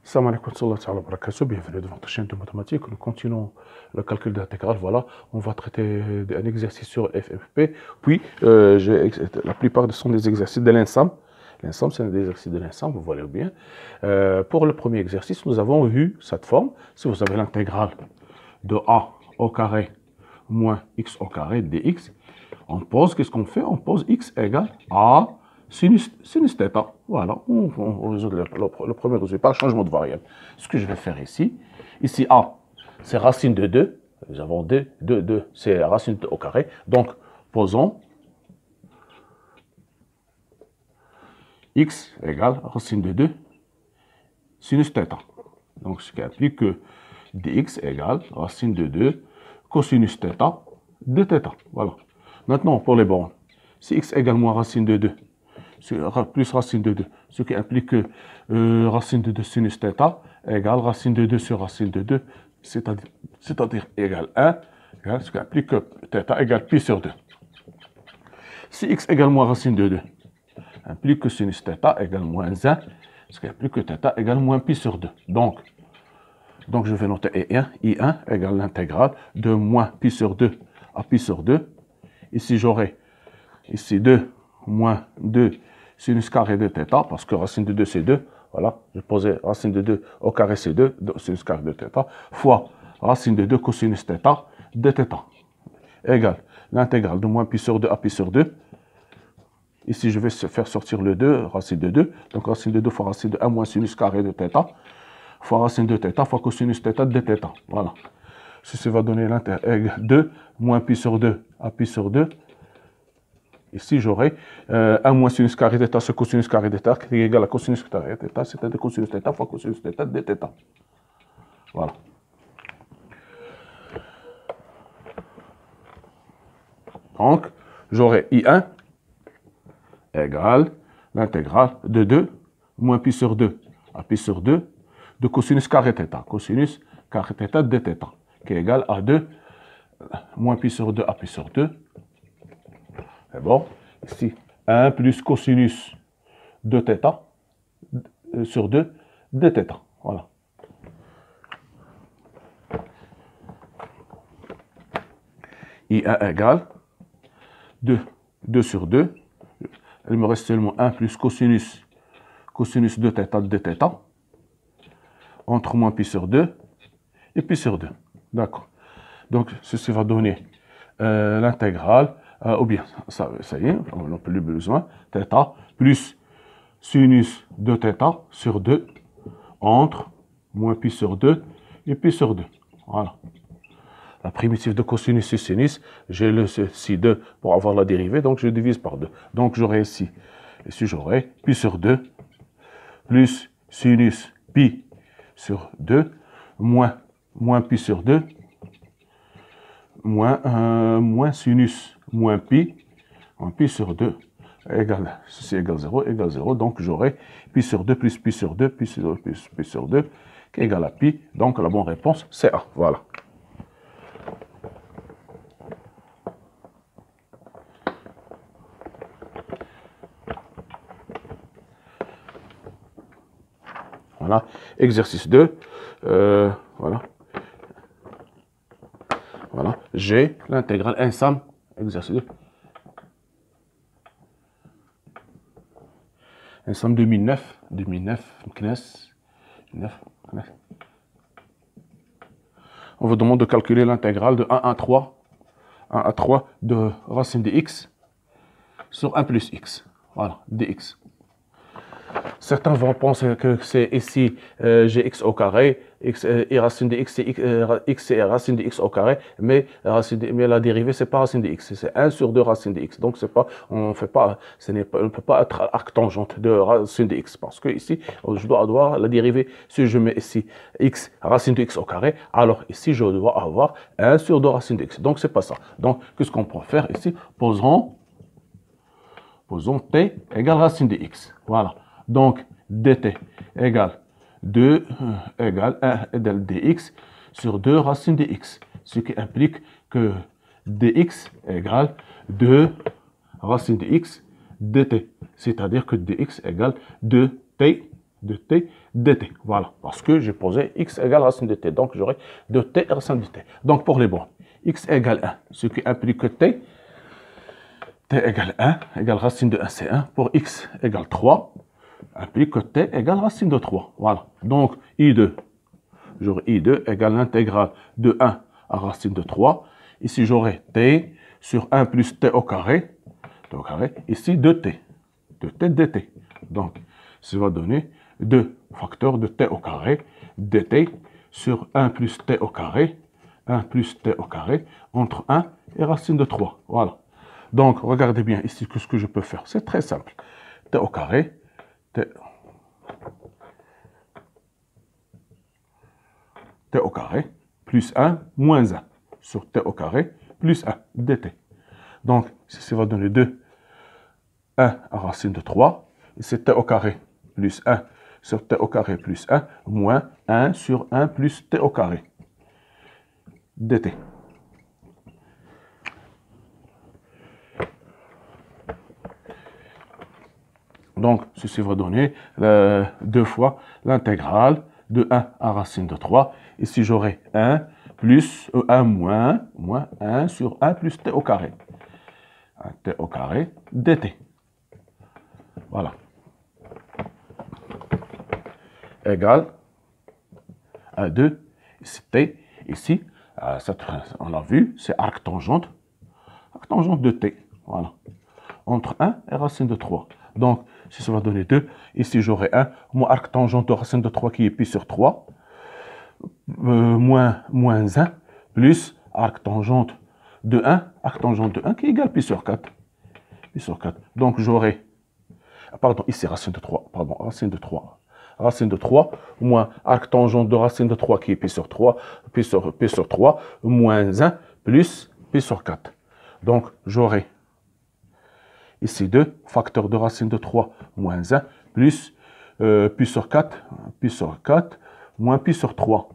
Salam alaikum wa rahmatullahi wa barakatuh. Bienvenue devant votre chaîne de mathématiques. Nous continuons le calcul d'intégrale. Voilà, on va traiter un exercice sur FFP. Puis, la plupart sont des exercices de l'ensemble. L'ensemble, c'est des exercices de l'ensemble, vous voyez bien. Pour le premier exercice, nous avons vu cette forme. Si vous avez l'intégrale de a au carré moins x au carré dx, on pose, qu'est-ce qu'on fait? On pose x égale a sinus θ. Voilà, on résout le premier résultat par changement de variable. Ce que je vais faire ici, a, c'est racine de 2. Nous avons 2, c'est racine de 2 au carré. Donc, posons x égale racine de 2 sinus θ. Donc, ce qui implique que dx égale racine de 2 cosinus θ de θ. Voilà. Maintenant, pour les bornes, si x égale moins racine de 2, plus racine de 2, ce qui implique que racine de 2 sinus θ égale racine de 2 sur racine de 2, c'est-à-dire égale 1, ce qui implique que θ égale pi sur 2. Si x égale moins racine de 2, implique que sinus θ égale moins 1, ce qui implique que θ égale moins pi sur 2. Donc je vais noter I1 égale l'intégrale de moins pi sur 2 à pi sur 2. Ici, j'aurai ici 2 moins 2 sinus carré de θ, parce que racine de 2, c'est 2. Voilà, je posais racine de 2 au carré, c'est 2, sinus carré de θ, fois racine de 2 cosinus θ de θ, égale l'intégrale de moins pi sur 2 à pi sur 2. Ici, je vais faire sortir le 2, racine de 2. Donc, racine de 2 fois racine de 1 moins sinus carré de θ, fois racine de θ, fois cosinus θ de θ. Voilà. Ceci va donner l'intégrale 2 moins pi sur 2 à pi sur 2. Ici, j'aurai 1 moins sinus carré de θ sur cosinus carré de θ, qui est égal à cosinus carré de θ, c'est-à-dire cosinus θ fois cosinus θ de θ. Voilà. Donc, j'aurai I1 égale l'intégrale de 2 moins pi sur 2 à pi sur 2 de cosinus carré θ, cosinus carré θ de θ, qui est égal à 2 moins pi sur 2 à pi sur 2. C'est bon. Ici, 1 plus cosinus de θ sur 2 de θ. Voilà. I1 égale 2 sur 2. Il me reste seulement 1 plus cosinus de θ de θ entre moins pi sur 2 et pi sur 2. D'accord. Donc, ceci va donner l'intégrale, ou bien, ça y est, on n'a plus besoin, θ plus sinus de θ sur 2 entre moins pi sur 2 et pi sur 2. Voilà. La primitive de cosinus et sinus, j'ai le ci2 pour avoir la dérivée, donc je divise par 2. Donc j'aurai ici j'aurai pi sur 2 plus sinus pi sur 2 moins pi sur 2 moins sinus moins pi sur 2 égale, ceci égale 0, donc j'aurai pi sur 2 plus pi sur 2 pi sur 2 plus pi sur 2 qui est égal à pi, donc la bonne réponse c'est A, voilà. Voilà, exercice 2, voilà. Voilà, j'ai l'intégrale ensemble, exercice 2. Ensemble 2009, CNES, 9. On vous demande de calculer l'intégrale de 1 à 3 de racine de x sur 1 plus x. Voilà, dx. Certains vont penser que c'est ici gx au carré, x et racine de x, c'est x et racine de x au carré, mais la dérivée, c'est pas racine de x, c'est 1 sur 2 racine de x. Donc, on ne peut pas être arctangente de racine de x, parce que ici, je dois avoir la dérivée. Si je mets ici x, racine de x au carré, alors ici, je dois avoir 1 sur 2 racine de x. Donc, c'est pas ça. Donc, qu'est-ce qu'on peut faire ici? Posons t égale racine de x. Voilà. Donc, dt égale 2 égale 1 égale dx sur 2 racine de x. Ce qui implique que dx égale 2 racine de x dt. C'est-à-dire que dx égale 2t de t dt. Voilà, parce que j'ai posé x égale racine de t. Donc, j'aurai de t racine de t. Donc, pour les bornes, x égale 1, ce qui implique que t égale 1, égale racine de 1, c'est 1. Pour x égale 3, implique que t égale racine de 3. Voilà. Donc, I2, j'aurai I2 égale l'intégrale de 1 à racine de 3. Ici, j'aurai t sur 1 plus t au carré. Ici, 2t. De t dt. Donc, ça va donner 2 facteurs de t au carré dt sur 1 plus t au carré, 1 plus t au carré, entre 1 et racine de 3. Voilà. Donc, regardez bien ici ce que je peux faire. C'est très simple. T au carré, t au carré, plus 1, moins 1, sur t au carré, plus 1, dt. Donc, ça va donner 2, 1 à racine de 3, et c'est t au carré plus 1 sur t au carré plus 1, moins 1 sur 1 plus t au carré, dt. Donc, ceci va donner 2 fois l'intégrale de 1 à racine de 3. Ici, j'aurai 1 plus 1 moins 1 sur 1 plus t au carré. T au carré dt. Voilà. Égale à 2. Ici, t. Ici, on l'a vu, c'est arc tangente de t. Voilà. Entre 1 et racine de 3. Donc, si ça va donner 2, ici j'aurai 1, moins arc tangente de racine de 3 qui est pi sur 3, moins 1, plus arc tangente de 1 qui est égal pi sur 4. Pi sur 4. Donc j'aurai, pardon, ici racine de 3, pardon, racine de 3. Racine de 3, moins arc tangente de racine de 3 qui est pi sur 3, pi sur 3, moins 1, plus pi sur 4. Donc j'aurai ici 2, facteur de racine de 3, moins 1, plus pi sur 4, moins pi sur 3.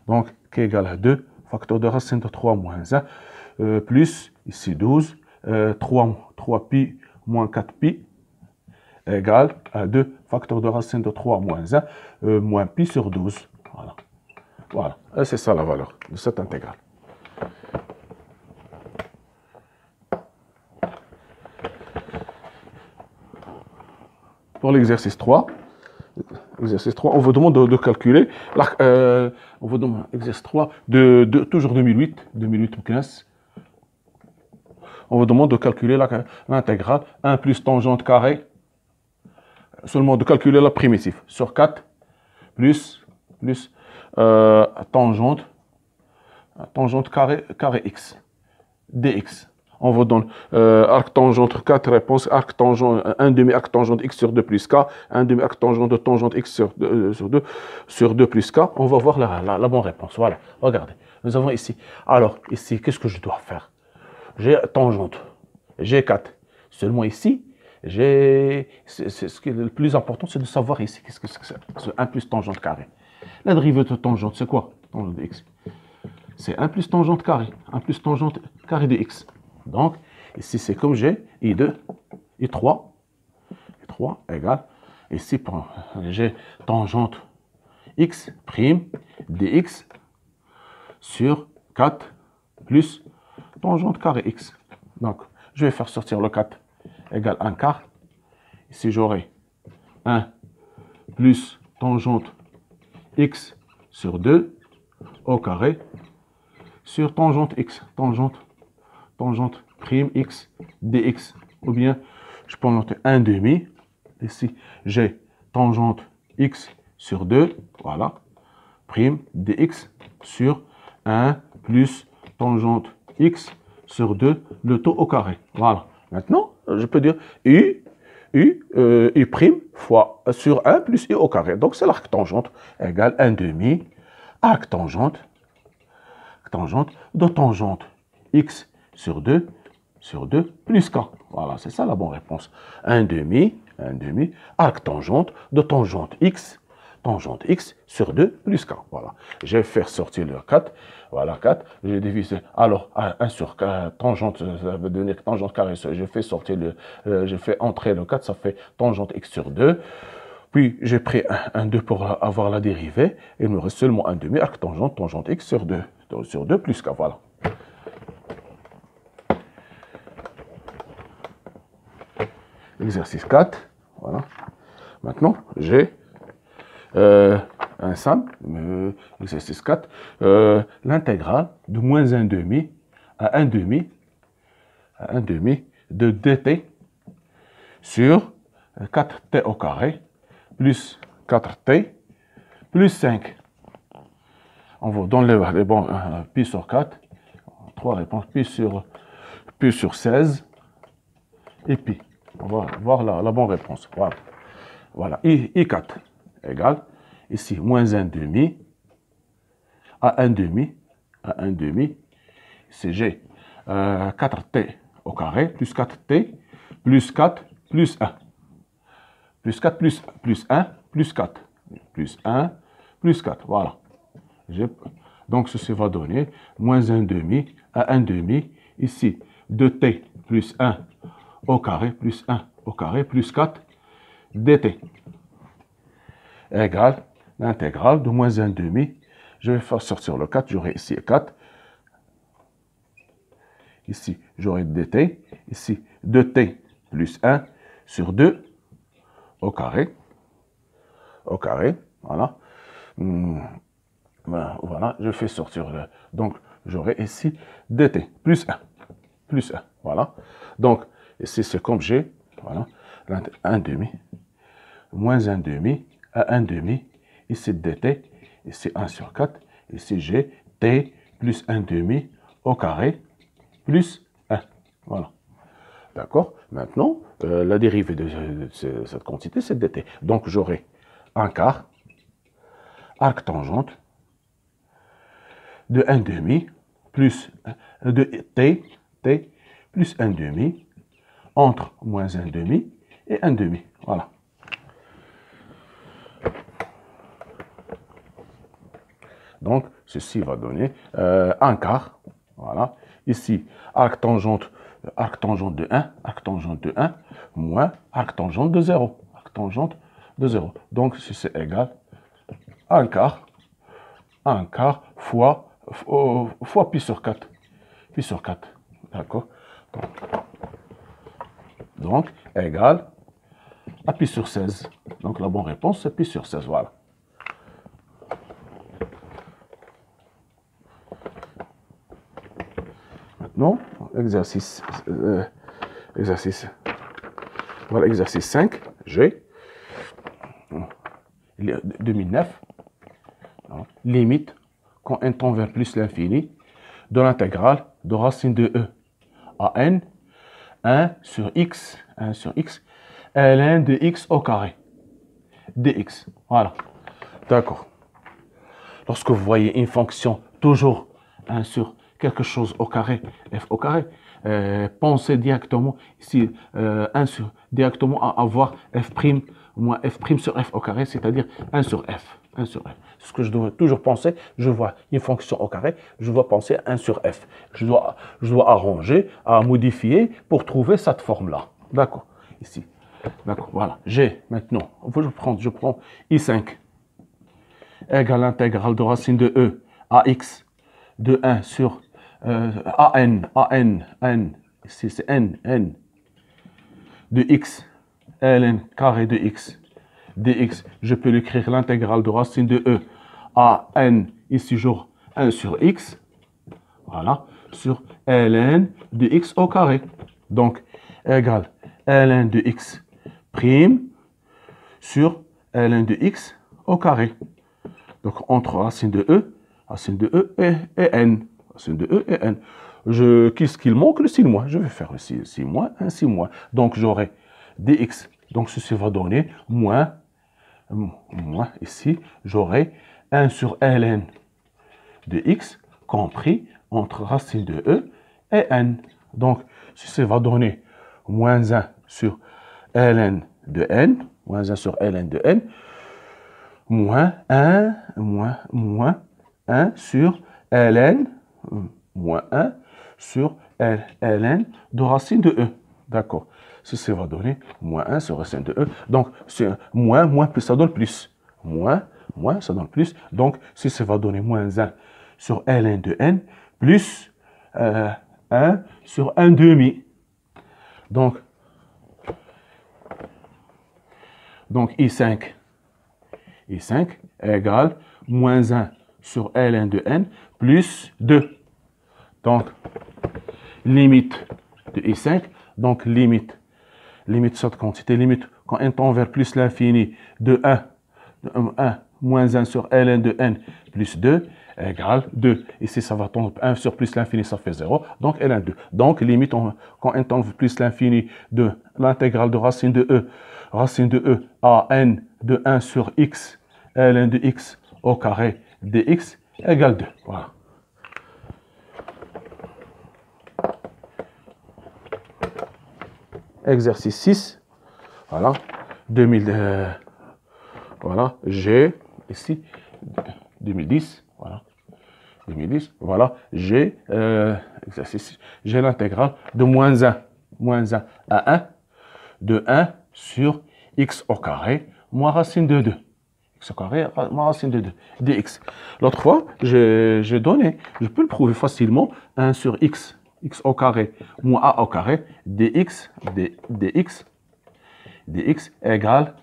Donc, qui est égal à 2, facteur de racine de 3, moins 1, plus, ici 12, 3 pi moins 4 pi, égale à 2, facteur de racine de 3, moins 1, moins pi sur 12. Voilà. Voilà. Et c'est ça la valeur de cette intégrale. Pour l'exercice 3, on vous demande de calculer, on vous demande exercice 3, toujours 2008-15, on vous demande de calculer l'intégrale 1 plus tangente carrée, seulement de calculer la primitive, sur 4, plus tangente carré x, dx. On vous donne arc tangente 4 réponses, arc tangente 1 demi arc tangente x sur 2 plus k, 1 demi arc tangente de tangente x sur 2 plus k. On va voir la bonne réponse. Voilà, regardez. Nous avons ici. Alors, ici, qu'est-ce que je dois faire? J'ai tangente, j'ai 4. Seulement ici, ce qui est le plus important, c'est de savoir ici, qu'est-ce que c'est? C'est 1 plus tangente carré. La dérivée de tangente, c'est quoi? Tangente de x. C'est 1 plus tangente carré. 1 plus tangente carré de x. Donc, ici, c'est comme j'ai I2, I3 égale, ici, j'ai tangente x prime dx sur 4 plus tangente carré x. Donc, je vais faire sortir le 4 égale 1 quart. Ici, j'aurai 1 plus tangente x sur 2 au carré sur tangente x, tangente prime x dx, ou bien je peux noter 1 demi. Ici, j'ai tangente x sur 2, voilà, prime dx sur 1 plus tangente x sur 2, le taux au carré. Voilà. Maintenant, je peux dire u prime fois sur 1 plus u au carré. Donc, c'est l'arc tangente égale 1 demi arc tangente de tangente x sur 2 plus k. Voilà, c'est ça la bonne réponse. 1 demi arc tangente de tangente x sur 2 plus k. Voilà. Je vais faire sortir le 4. Voilà, 4. J'ai divisé. Alors, 1 sur 4, tangente, ça veut donner tangente carré. Je fais sortir je fais entrer le 4, ça fait tangente x sur 2. Puis, j'ai pris un 2 pour avoir la dérivée. Il me reste seulement un demi arctangente, tangente x sur 2. Sur 2 plus k, voilà. Exercice 4, voilà. Maintenant, j'ai un simple, exercice 4, l'intégrale de moins 1 demi à 1 demi de dt sur 4t au carré plus 4t plus 5. On va dans les bons pi sur 4, 3 réponses, pi sur 16 et pi. On va voir la bonne réponse. Voilà. Voilà. I4 égale, ici, moins 1 demi à 1 demi, c'est G. 4t au carré, plus 4t, plus 4, plus 1. Plus 4, plus 1, plus 4. Plus 1, plus 4. Voilà. Donc, ceci va donner moins 1 demi à 1 demi. Ici, 2t plus 1 au carré, plus 1 au carré, plus 4 dt. Égale l'intégrale de moins 1 demi. Je vais faire sortir le 4. J'aurai ici 4. Ici, j'aurai dt. Ici, 2t plus 1 sur 2 au carré. Au carré. Voilà. Voilà. Je fais sortir le... Donc, j'aurai ici dt plus 1. Plus 1. Voilà. Donc, ici, c'est comme j'ai. Voilà. 1 demi. Moins 1 demi à 1 demi. Ici, dt. Ici, 1 sur 4. Ici, j'ai t plus 1 demi au carré plus 1. Voilà. D'accord? Maintenant, la dérivée de cette quantité, c'est dt. Donc, j'aurai un quart arctangente de 1 demi plus de t plus 1 demi entre moins 1 demi et 1 demi. Voilà. Donc, ceci va donner un quart. Voilà. Ici, arctangente de 1, moins arctangente de 0. Arctangente de 0. Donc, ceci est égal à un quart fois pi sur 4. Pi sur 4. D'accord? Donc, égal à pi sur 16. Donc, la bonne réponse, c'est pi sur 16. Voilà. Maintenant, exercice, voilà, exercice 5, G, 2009, limite, quand n tend vers plus l'infini, de l'intégrale de racine de e à n, 1 sur x, ln de x au carré, dx. Voilà. D'accord. Lorsque vous voyez une fonction toujours 1 sur quelque chose au carré, f au carré, pensez directement ici, directement à avoir f' moins f' sur f au carré, c'est-à-dire 1 sur f. 1 sur f. Ce que je dois toujours penser, je vois une fonction au carré, je dois penser 1 sur f. Je dois arranger, à modifier pour trouver cette forme-là. D'accord. Ici. D'accord. Voilà. J'ai maintenant, je prends I5 égale l'intégrale de racine de e à x de 1 sur n, ici c'est n, de x, ln carré de x, dx, je peux l'écrire l'intégrale de racine de e à n, ici genre 1 sur x, voilà, sur ln de x au carré. Donc, égale ln de x prime sur ln de x au carré. Donc, entre racine de e et n. Racine de e et n. Qu'est-ce qu'il manque? Le 6 moins. Je vais faire le 6 moins, 1 6 moins. Donc, j'aurai dx. Donc, ceci va donner moins ici, j'aurai 1 sur ln de x compris entre racine de e et n. Donc, ceci va donner moins 1 sur ln de n, moins 1 sur ln de n, moins 1 sur ln, moins 1 sur ln de racine de e. D'accord. Ceci va donner moins 1 sur racine de E. Donc, c'est moins, plus, ça donne plus. Moins, ça donne plus. Donc, ceci va donner moins 1 sur ln de n, plus 1 sur 1 demi. Donc I5 égale moins 1 sur ln de n, plus 2. Donc, limite de I5, donc limite cette quantité, limite quand n tend vers plus l'infini de 1 moins 1 sur ln de n plus 2 égale 2. Ici, ça va tendre 1 sur plus l'infini, ça fait 0. Donc, ln 2. Donc, limite, quand n tend vers plus l'infini de l'intégrale de racine de E à n de 1 sur x, ln de x au carré dx égale 2. Voilà. Exercice 6. Voilà. Voilà. G, ici, 2010. Voilà. 2010. Voilà. G, exercice, j'ai l'intégrale de moins 1 à 1 de 1 sur x au carré moins racine de 2. X au carré moins racine de 2 dx. L'autre fois, j'ai donné, je peux le prouver facilement, 1 sur x au carré moins a au carré dx égale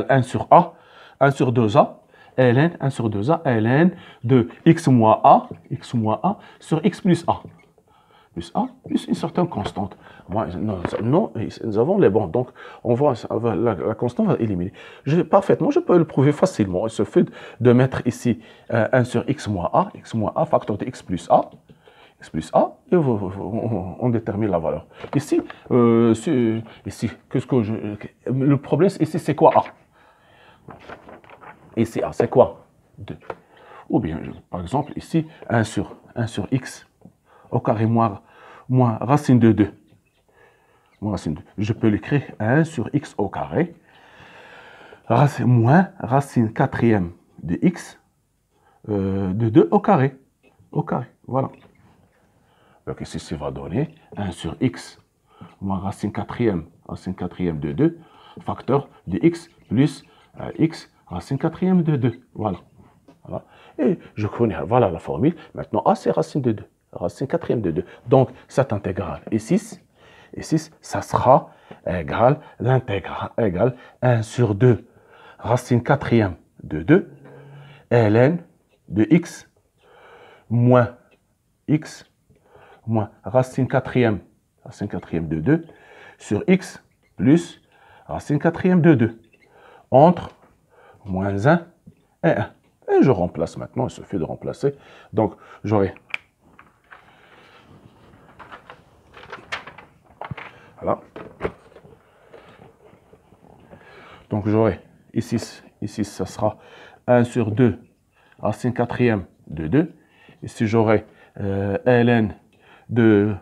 1 sur a, 1 sur 2a, ln, 1 sur 2a, ln de x moins a sur x plus a plus une certaine constante. Non, nous avons les bons, donc la constante va éliminer. Parfaitement, je peux le prouver facilement. Il suffit de mettre ici 1 sur x moins a, facteur de x plus a, et on détermine la valeur. Ici, le problème ici, c'est quoi a? Ici, a, c'est quoi? 2. Ou bien, par exemple, ici, 1 sur x au carré moins racine de 2. Je peux l'écrire 1 sur x au carré moins racine quatrième de x de 2 au carré. Voilà. Donc ici, ça va donner 1 sur x moins racine quatrième de 2, facteur de x plus x racine quatrième de 2. Voilà. Et je connais, voilà la formule. Maintenant, a, c'est racine de 2. Racine quatrième de 2. Donc, cette intégrale est 6. Et 6, ça sera égal, l'intégrale égale 1 sur 2 racine quatrième de 2, ln de x moins racine quatrième de 2 sur x plus racine quatrième de 2 entre moins 1 et 1. Et je remplace maintenant, il suffit de remplacer. Donc, j'aurai... Voilà. Donc, j'aurai ici, ça sera 1 sur 2 racine quatrième de 2. Ici, j'aurai ln de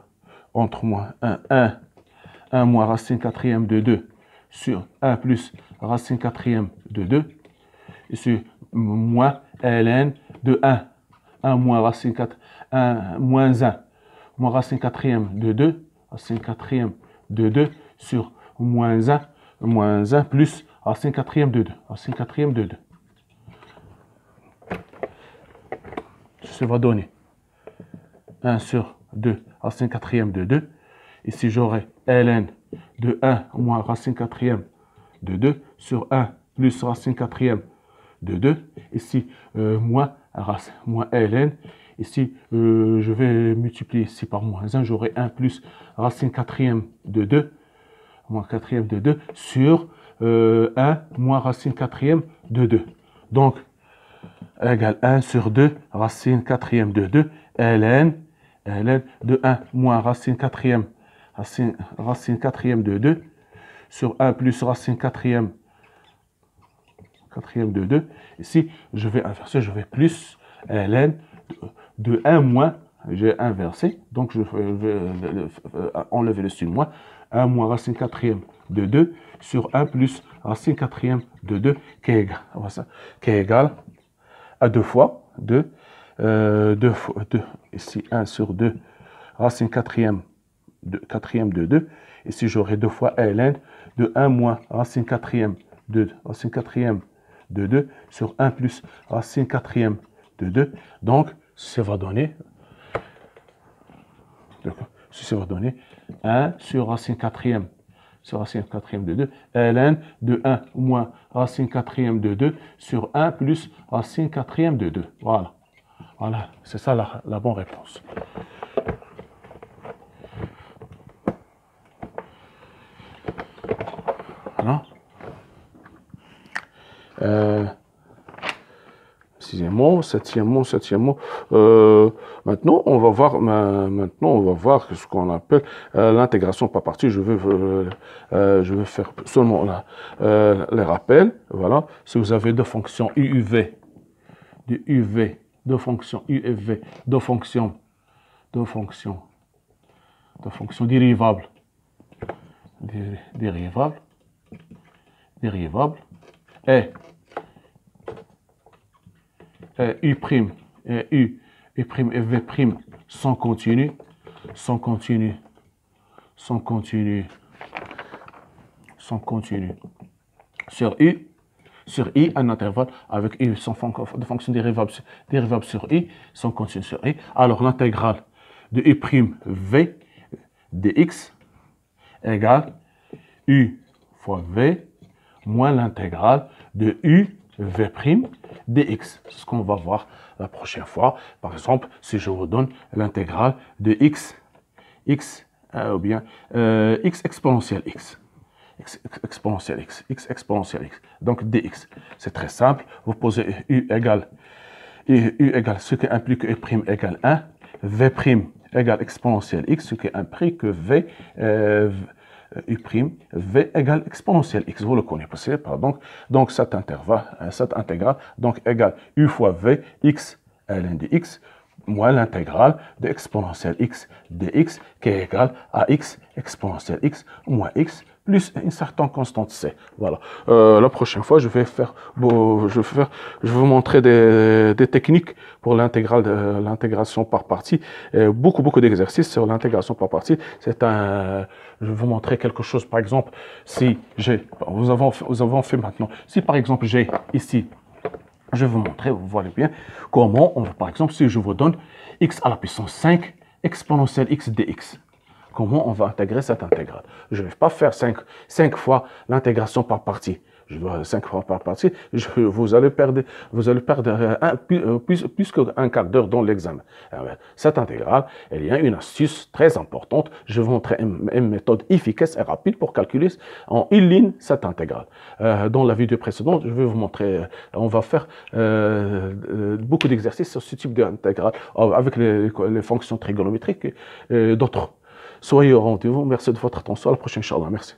entre moins 1 moins racine quatrième de 2 sur 1 plus racine quatrième de 2. Ici, moins ln de 1 moins racine 4, 1 moins 1 moins racine quatrième de 2, racine quatrième de 2 sur moins 1 plus racine quatrième de 2, Ça va donner 1 sur 2 racine quatrième de 2. Ici, j'aurai ln de 1 moins racine quatrième de 2 sur 1 plus racine quatrième de 2. Ici, moins ln. Ici, je vais multiplier ici par moins 1. J'aurai 1 plus racine quatrième de 2. Moins quatrième de 2 sur 1 moins racine quatrième de 2. Donc, égale 1 sur 2 racine quatrième de 2. ln de 1 moins racine quatrième de 2 sur 1 plus racine quatrième de 2. Ici, je vais inverser, je vais plus ln de 1 moins, j'ai inversé, donc je vais enlever le signe moins, 1 moins racine quatrième de 2 sur 1 plus racine quatrième de 2 qui est égal à 2 fois 2, ici 1 sur 2 racine quatrième quatrième de 2. Ici, j'aurai 2 fois ln de 1 moins racine quatrième de 2 sur 1 plus racine quatrième de 2. Donc, ça va donner 1 sur racine quatrième de 2, ln de 1 moins racine quatrième de 2 sur 1 plus racine quatrième de 2. Voilà. Voilà, c'est ça la bonne réponse. Voilà. Sixièmement, septièmement. Maintenant, on va voir ce qu'on appelle l'intégration par partie. Je veux faire seulement les rappels. Voilà. Si vous avez deux fonctions UV, deux fonctions UV, deux fonctions dérivables, et U' et U et V' sont continus, sur I, un intervalle avec U, de fonction dérivable sur I, sont continus sur I. Alors l'intégrale de U' V dx égale U fois V moins l'intégrale de U V' dx. C'est ce qu'on va voir la prochaine fois. Par exemple, si je vous donne l'intégrale de x ou bien x exponentielle x. X exponentielle x. Donc dx. C'est très simple. Vous posez u égale ce qui implique que u' égale 1, v' égale exponentielle x, ce qui implique que v U' V égale exponentielle x, vous le connaissez pas. Donc cet intégrale donc égale U fois V x ln de x moins l'intégrale de exponentielle x dx qui est égale à x exponentielle x moins x plus une certaine constante c. Voilà. La prochaine fois, je vais vous montrer des techniques pour l'intégration par partie. Beaucoup d'exercices sur l'intégration par partie. Je vais vous montrer quelque chose. Par exemple, si j'ai, nous avons fait maintenant. Si par exemple j'ai ici, je vais vous montrer, vous voyez bien comment par exemple, si je vous donne x à la puissance 5 exponentielle x dx. Comment on va intégrer cette intégrale? Je ne vais pas faire 5 fois l'intégration par partie. 5 fois par partie, vous allez perdre plus qu'un quart d'heure dans l'examen. Cette intégrale, il y a une astuce très importante. Je vais vous montrer une méthode efficace et rapide pour calculer en une ligne cette intégrale. Dans la vidéo précédente, je vais vous montrer, on va faire beaucoup d'exercices sur ce type d'intégrale avec les fonctions trigonométriques et d'autres. Soyez au rendez-vous. Merci de votre attention. À la prochaine, Inch'Allah. Merci.